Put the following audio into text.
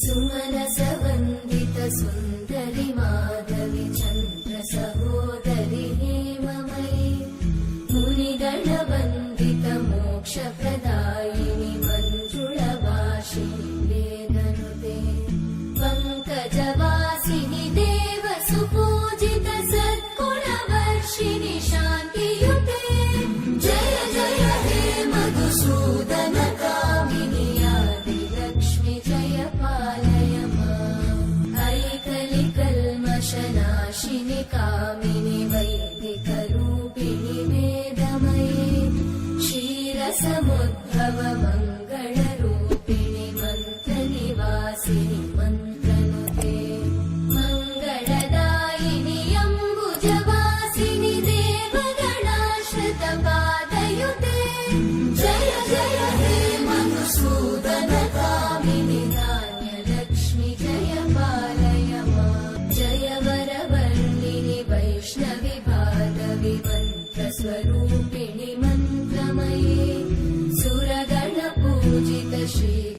सुमनसवन्दित सुन्दरि माधवि चन्द्र सहोदरि हेममयि मुनिगणवन्दित मोक्षप्रदायिनि मञ्जुळवासिनि वेदनुते पङ्कजवासिनि देव सुपूजित सद्गुणवर्षिणि शान्तियुते जय जय हे मधुसूदन कामिनि आदिलक्ष्मि जय पालय माम् ऐकलिकल्मषनाशिनि कामिनि वैदिकरूपिणि वेदमये क्षीरसमुद्भव मङ्गलरूपिणि मन्त्रनिवासिनि मन्त्रनुते मङ्गलदायिनि अम्बुजवासिनि देवगणाश्रितपादयुते जय जय हे मधुसूदन कामिनि धान्यलक्ष्मि जय पालय माम् जय वरवर्णिनि वैष्णवि भागवि मन्त्रस्वरूपिणि